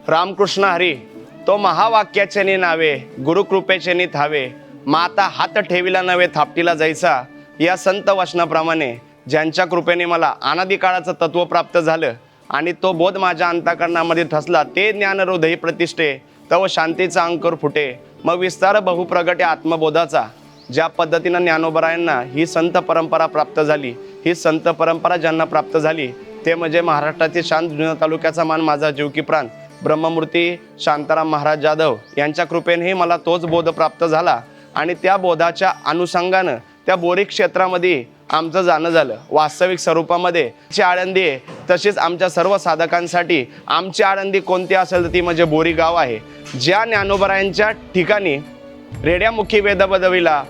रामकृष्ण हरी तो महावाक्याचे नावे गुरुकृपेचे थावे माता हात ठेविला नवे थापटीला जायचा या संत वचनाप्रमाणे ज्यांच्या कृपेने मला अनादी काळाचं तत्व प्राप्त झालं आणि तो बोध माझ्या अंतःकरणामध्ये ठसला ते ज्ञान हृदयी प्रतिष्ठे तव शांतीचा अंकुर फुटे मग विस्तार बहुप्रगटे आत्मबोधाचा। ज्या पद्धतीनं ज्ञानोबरायांना ही संत परंपरा प्राप्त झाली, ही संत परंपरा ज्यांना प्राप्त झाली ते म्हणजे महाराष्ट्रातील शांत जुन्नर तालुक्याचा मान माझा जीव की प्राण ब्रह्ममूर्ती शांताराम महाराज जाधव यांच्या कृपेनेही मला तोच बोध प्राप्त झाला आणि त्या बोधाच्या अनुषंगानं त्या बोरी क्षेत्रामध्ये आमचं जाणं झालं। वास्तविक स्वरूपामध्ये ची आळंदी आहे, तसेच आमच्या सर्व साधकांसाठी आमची आळंदी कोणती असेल तर ती म्हणजे बोरी गाव आहे। ज्या ज्ञानोबरायांच्या ठिकाणी रेड्यामुखी वेद बदविला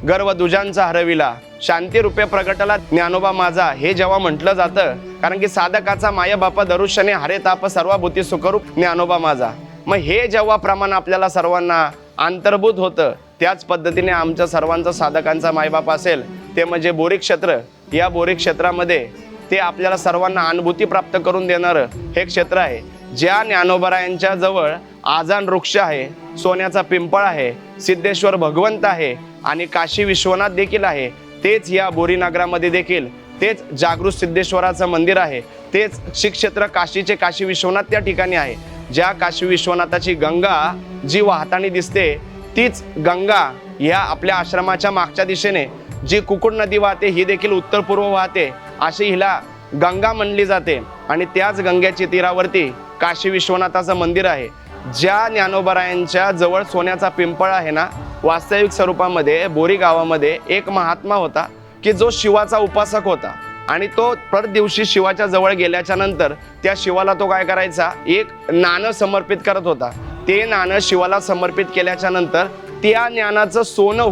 गर्व दुजांचा हरविला शांती रूपे प्रगटला ज्ञानोबा माझा हे जेव्हा म्हटलं जातं, कारण की साधकाचा माया बापा दरुशने हरे ताप सर्वभूती सुखरूप ज्ञानोबा माझा, मग हे जेव्हा प्रमाण आपल्याला सर्वांना अंतर्भूत होतं त्याच पद्धतीने आमच्या सर्वांचा साधकांचा मायबाप असेल ते म्हणजे बोरी क्षेत्र। या बोरी क्षेत्रामध्ये ते आपल्याला सर्वांना अनुभूती प्राप्त करून देणारं हे क्षेत्र आहे। ज्या ज्ञानोबरायांच्या जवळ आजान वृक्ष आहे, सोन्याचा पिंपळ आहे, सिद्धेश्वर भगवंत आहे आणि काशी विश्वनाथ देखील आहे, तेच या बोरी नगरामध्ये देखील तेच जागृत सिद्धेश्वराचं मंदिर आहे, तेच श्री क्षेत्र काशीचे काशी विश्वनाथ त्या ठिकाणी आहे। ज्या काशी विश्वनाथाची गंगा जी वाहताना दिसते तीच गंगा या आपल्या आश्रमाच्या मागच्या दिशेने जी कुकुड नदी वाहते ही देखील उत्तर पूर्व वाहते, अशी हिला गंगा म्हणली जाते आणि त्याच गंगेच्या तीरावरती काशी विश्वनाथाचं मंदिर आहे। ज्या ज्ञानोबरायांच्या जवळ सोन्याचा पिंपळ आहे ना, वास्तविक स्वरूपामध्ये बोरी गावामध्ये एक महात्मा होता की जो शिवाचा उपासक होता आणि तो प्रत दिवशी शिवाच्या जवळ गेल्याच्या नंतर त्या शिवाला तो काय करायचा, एक नाणं समर्पित करत होता। ते नाणं शिवाला समर्पित केल्याच्या नंतर त्या ज्ञानाचं सोनं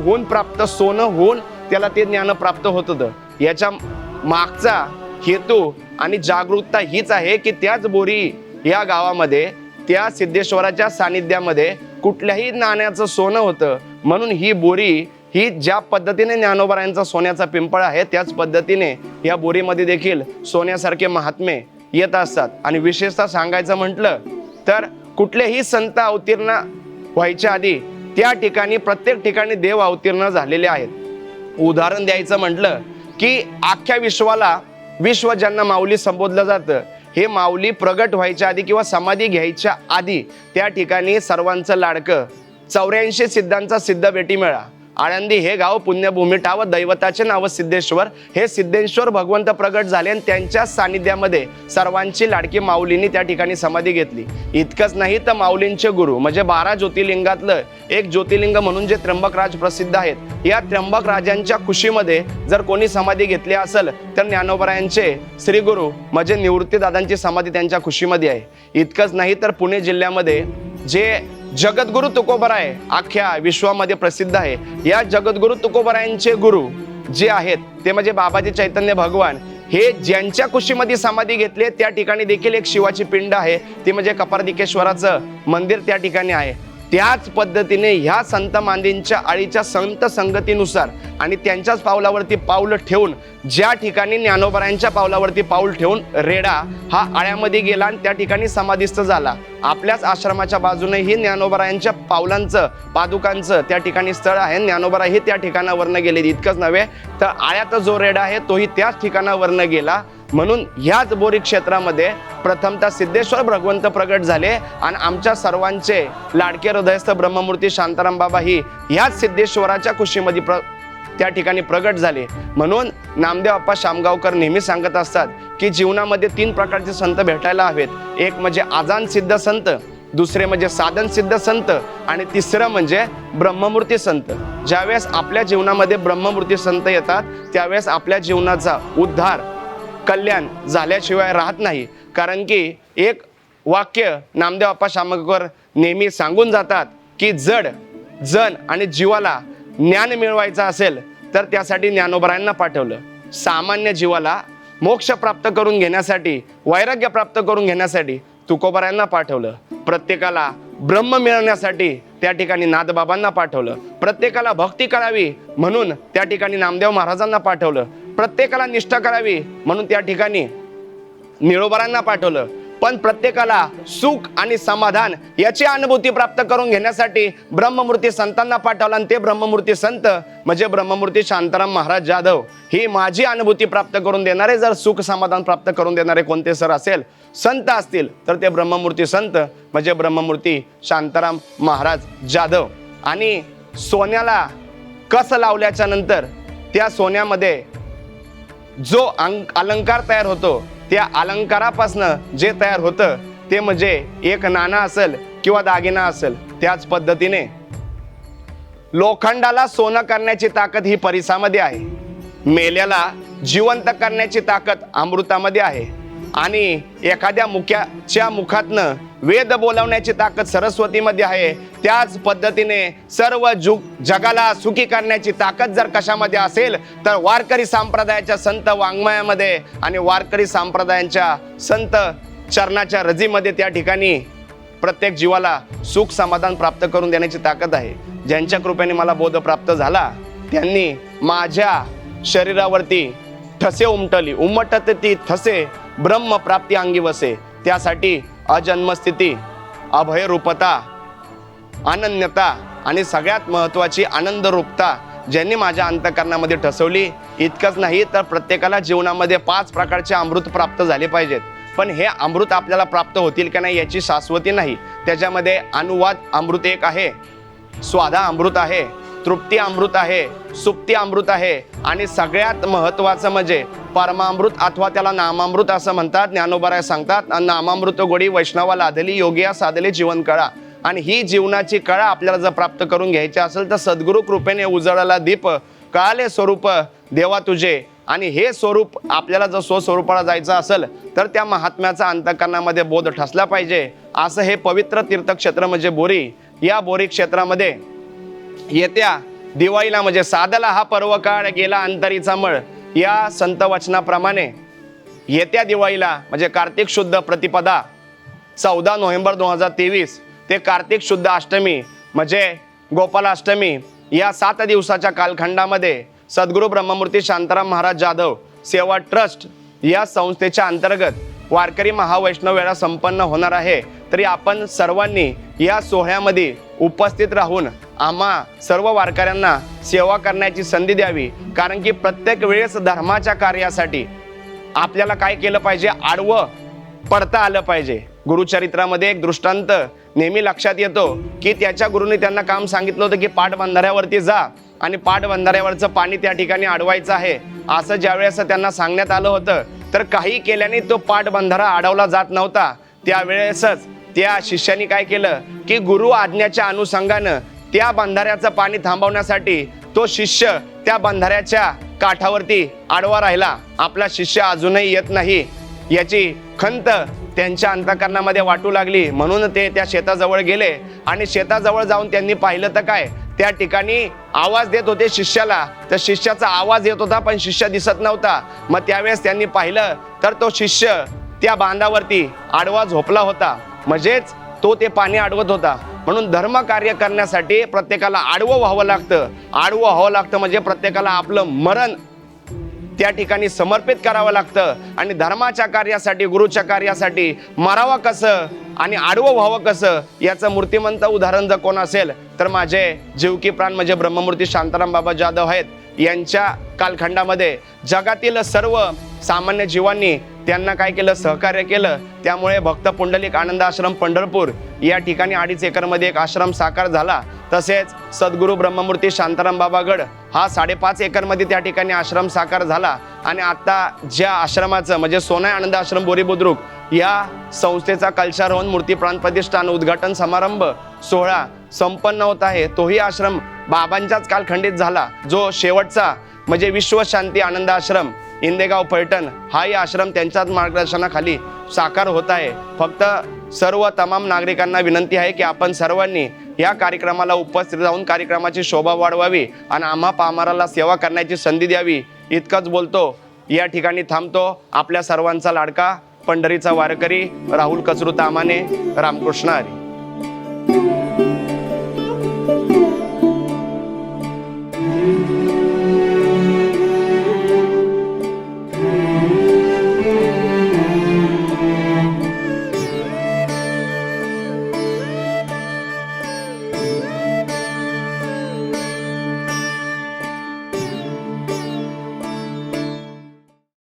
होऊन त्याला ते ज्ञान प्राप्त होत होतं। याच्या मागचा हेतू आणि जागरूकता हीच आहे की त्याच बोरी या गावामध्ये त्या सिद्धेश्वराच्या सानिध्यामध्ये कुठल्याही नाण्याचं सोनं होतं, म्हणून ही बोरी ही ज्या पद्धतीने ज्ञानोबरायांचा सोन्याचा पिंपळ आहे त्याच पद्धतीने या बोरीमध्ये देखील सोन्यासारखे महात्मे येत असतात। आणि विशेषतः सांगायचं म्हटलं तर कुठलेही संत अवतीर्ण व्हायच्या आधी त्या ठिकाणी प्रत्येक ठिकाणी देव अवतीर्ण झालेले आहेत। उदाहरण द्यायचं म्हटलं की अख्ख्या विश्वाला विश्व ज्यांना माऊली संबोधलं जातं, हे माऊली प्रगट व्हायच्या आधी किंवा समाधी घ्यायच्या आधी त्या ठिकाणी सर्वांचं लाडकं 84 सिद्धांचा सिद्ध बेटी मेळा आळंदी हे गाव पुण्यभूमी ठाव दैवताचे नाव सिद्धेश्वर, हे सिद्धेश्वर भगवंत प्रगट झाले आणि त्यांच्या सानिध्यामध्ये सर्वांची लाडकी माऊलींनी त्या ठिकाणी समाधी घेतली। इतकंच नाही तर माऊलींचे गुरु म्हणजे 12 ज्योतिर्लिंगातलं एक ज्योतिर्लिंग म्हणून जे त्र्यंबकराज प्रसिद्ध आहेत, या त्र्यंबकराजांच्या कुशीमध्ये जर कोणी समाधी घेतली असेल तर ज्ञानोबरायांचे श्री गुरु म्हणजे निवृत्तीदादांची समाधी त्यांच्या कुशीमध्ये आहे। इतकंच नाही तर पुणे जिल्ह्यामध्ये जे जगद्गुरु तुकोबराय अख्ख्या विश्वामध्ये प्रसिद्ध आहे, या जगद्गुरु तुकोबरायांचे गुरु जे आहेत ते म्हणजे बाबाजी चैतन्य भगवान, हे ज्यांच्या कुशीमध्ये समाधी घेतली त्या ठिकाणी देखील एक शिवाची पिंड आहे, ती म्हणजे कपारदिकेश्वराचं मंदिर त्या ठिकाणी आहे। त्याच पद्धतीने ह्या संत मांदींच्या आळीच्या संत संगतीनुसार आणि त्यांच्याच पावलावरती पाऊल ठेवून ज्या ठिकाणी ज्ञानोबरायांच्या पावलावरती पाऊल ठेवून रेडा हा आळ्यामध्ये गेला आणि त्या ठिकाणी समाधिस्थ झाला। आपल्याच आश्रमाच्या बाजूने ही ज्ञानोबरायांच्या पावलांचं पादुकांचं त्या ठिकाणी स्थळ आहे, ज्ञानोबरा हे त्या ठिकाणावरनं गेले। इतकंच नव्हे तर आळ्यात जो रेडा आहे तोही त्याच ठिकाणावरनं गेला, म्हणून ह्याच बोरी क्षेत्रामध्ये प्रथमतः सिद्धेश्वर भगवंत प्रगट झाले आणि आमच्या सर्वांचे लाडके हृदयस्थ ब्रह्ममूर्ती शांताराम बाबा ही ह्याच सिद्धेश्वराच्या कुशीमध्ये त्या ठिकाणी प्रगट झाले। म्हणून नामदेव अप्पा शामगावकर नेहमी सांगत असतात की जीवनामध्ये 3 प्रकारचे संत भेटायला हवेत, एक म्हणजे आजान सिद्ध संत, दुसरे म्हणजे साधन सिद्ध संत आणि तिसरं म्हणजे ब्रह्ममूर्ती संत। ज्यावेळेस आपल्या जीवनामध्ये ब्रह्ममूर्ती संत येतात त्यावेळेस आपल्या जीवनाचा उद्धार कल्याण झाल्याशिवाय राहत नाही, कारण की एक वाक्य नामदेव अप्पा शामगावकर नेहमी सांगून जातात की जन आणि जीवाला ज्ञान मिळवायचं असेल तर त्यासाठी ज्ञानोबरायांना पाठवलं, सामान्य जीवाला मोक्ष प्राप्त करून घेण्यासाठी वैराग्य प्राप्त करून घेण्यासाठी तुकोबरायांना पाठवलं, प्रत्येकाला ब्रह्म मिळवण्यासाठी त्या ठिकाणी नाथबाबांना पाठवलं, प्रत्येकाला भक्ती करावी म्हणून त्या ठिकाणी नामदेव महाराजांना पाठवलं, प्रत्येकाला निष्ठा करावी म्हणून त्या ठिकाणी निळोबरांना पाठवलं, पण प्रत्येकाला सुख आणि समाधान याची अनुभूती प्राप्त करून घेण्यासाठी ब्रह्ममूर्ती संतांना पाठवला आणि ते ब्रह्ममूर्ती संत म्हणजे ब्रह्ममूर्ती शांताराम महाराज जाधव ही माझी अनुभूती प्राप्त करून देणारे, जर सुख समाधान प्राप्त करून देणारे कोणते सर असेल, संत असतील तर ते ब्रह्ममूर्ती संत म्हणजे ब्रह्ममूर्ती शांताराम महाराज जाधव. आणि सोन्याला कस लावल्याच्या नंतर त्या सोन्यामध्ये जो अलंकार तयार होतो, त्या अलंकारापासनं जे तयार होतं ते म्हणजे एक नाणं असेल किंवा दागिना असेल. त्याच पद्धतीने लोखंडाला सोनं करण्याची ताकद ही परिसामध्ये आहे, मेल्याला जिवंत करण्याची ताकद अमृतामध्ये आहे, आणि एखाद्या मुख्याच्या मुखातनं वेद बोलवण्याची ताकद सरस्वतीमध्ये आहे. त्याच पद्धतीने सर्व जगाला सुखी करण्याची ताकद जर कशामध्ये असेल तर वारकरी संप्रदायाच्या संत वाङ्मयामध्ये आणि वारकरी संप्रदायांच्या संत चरणाच्या रजीमध्ये त्या ठिकाणी प्रत्येक जीवाला सुख समाधान प्राप्त करून देण्याची ताकद आहे. ज्यांच्या कृपेने मला बोध प्राप्त झाला त्यांनी माझ्या शरीरावरती ठसे उमटत ती ठसे ब्रह्म प्राप्ती अंगी वसे. त्यासाठी अजन्मस्थिती, अभयरूपता, अनन्यता आणि सगळ्यात महत्त्वाची आनंद रूपता ज्यांनी माझ्या अंतःकरणामध्ये ठसवली. इतकंच नाही तर प्रत्येकाला जीवनामध्ये 5 प्रकारचे अमृत प्राप्त झाले पाहिजेत. पण हे अमृत आपल्याला प्राप्त होतील का नाही याची शाश्वती नाही. त्याच्यामध्ये अनुवाद अमृत एक आहे, स्वादा अमृत आहे, तृप्ती अमृत आहे, सुप्ती अमृत आहे, आणि सगळ्यात महत्त्वाचं म्हणजे परमामृत अथवा त्याला नामामृत असं म्हणतात. ज्ञानोबराय सांगतात, नामामृत गोडी वैष्णवा लादली योगिया साधली जीवन कळा. आणि ही जीवनाची कळा आपल्याला जर प्राप्त करून घ्यायची असेल तर सद्गुरु कृपेने उजळला दीप कळाले स्वरूप देवा तुझे. आणि हे स्वरूप आपल्याला जर स्वस्वरूपाला जायचं असेल तर त्या महात्म्याचा अंतःकरणामध्ये बोध ठसला पाहिजे. असं हे पवित्र तीर्थक्षेत्र म्हणजे बोरी. या बोरी क्षेत्रामध्ये येत्या दिवाळीला म्हणजे साधला हा पर्व काळ गेला अंतरीचा मळ या संत वचनाप्रमाणे येत्या दिवाळीला म्हणजे कार्तिक शुद्ध प्रतिपदा 14 नोव्हेंबर 2023 ते कार्तिक शुद्ध अष्टमी म्हणजे गोपालाष्टमी या 7 दिवसाच्या कालखंडामध्ये सद्गुरू ब्रह्ममूर्ती शांताराम महाराज जाधव सेवा ट्रस्ट या संस्थेच्या अंतर्गत वारकरी महावैष्णव वेळा संपन्न होणार आहे. तरी आपण सर्वांनी या सोहळ्यामध्ये उपस्थित राहून आम्हा सर्व वारकऱ्यांना सेवा करण्याची संधी द्यावी. कारण की प्रत्येक वेळेस धर्माच्या कार्यासाठी आपल्याला काय केलं पाहिजे, आडवं पडता आलं पाहिजे. गुरुचरित्रामध्ये एक दृष्टांत नेहमी लक्षात येतो की त्याच्या गुरुने त्यांना काम सांगितलं होतं की पाटबंधाऱ्यावरती जा आणि पाटबंधाऱ्यावरचं पाणी त्या ठिकाणी अडवायचं आहे. असं ज्यावेळेस त्यांना सांगण्यात आलं होतं तर काही केल्याने तो पाटबंधारा अडवला जात नव्हता. त्यावेळेसच त्या शिष्याने काय केलं की गुरु आज्ञेच्या अनुषंगानं त्या बंधाऱ्याचं पाणी थांबवण्यासाठी तो शिष्य त्या बंधाऱ्याच्या काठावरती आडवा राहिला. आपला शिष्य अजूनही येत नाही याची खंत त्यांच्या अंतःकरणामध्ये वाटू लागली. म्हणून ते त्या शेताजवळ गेले आणि शेताजवळ जाऊन त्यांनी पाहिलं तर काय, त्या ठिकाणी आवाज देत होते शिष्याला. तर शिष्याचा आवाज येत होता पण शिष्य दिसत नव्हता. मग त्यावेळेस त्यांनी पाहिलं तर तो शिष्य त्या बांधावरती आडवा झोपला होता, म्हणजेच तो ते पाणी अडवत होता. म्हणून धर्म कार्य करण्यासाठी प्रत्येकाला आडवं व्हावं लागतं. आडवं व्हावं लागतं म्हणजे प्रत्येकाला आपलं मरण त्या ठिकाणी समर्पित करावं लागतं. आणि धर्माच्या कार्यासाठी गुरुच्या कार्यासाठी मरावं कसं आणि आडवं व्हावं कसं याचं मूर्तिमंत उदाहरण जर कोण असेल तर माझे जीवकी प्राण म्हणजे ब्रह्ममूर्ती शांताराम बाबा जाधव आहेत. यांच्या कालखंडामध्ये जगातील सर्व सामान्य जीवांनी त्यांना काय केलं, सहकार्य केलं. त्यामुळे भक्त पुंडलिक आनंद आश्रम पंढरपूर या ठिकाणी 2.5 एकरमध्ये एक आश्रम साकार झाला. तसेच सद्गुरू ब्रह्ममूर्ती शांताराम बाबागड हा 5.5 एकरमध्ये त्या ठिकाणी आश्रम साकार झाला. आणि आता ज्या आश्रमाचं म्हणजे सोनाई आनंद आश्रम बोरी बुद्रुक या संस्थेचा कलशारोहण मूर्ती प्राण प्रतिष्ठान उद्घाटन समारंभ सोहळा संपन्न होत आहे. तोही आश्रम बाबांच्याच कालखंडित झाला. जो शेवटचा म्हणजे विश्वशांती आनंद आश्रम इंदेगाव पैठण हाही आश्रम त्यांच्याच मार्गदर्शनाखाली साकार होत आहे. फक्त सर्व तमाम नागरिकांना विनंती आहे की आपण सर्वांनी या कार्यक्रमाला उपस्थित राहून कार्यक्रमाची शोभा वाढवावी आणि आम्हा पामाराला सेवा करण्याची संधी द्यावी. इतकंच बोलतो, या ठिकाणी थांबतो. आपल्या सर्वांचा लाडका पंढरीचा वारकरी राहुल कचरू तामाने. रामकृष्ण हरी.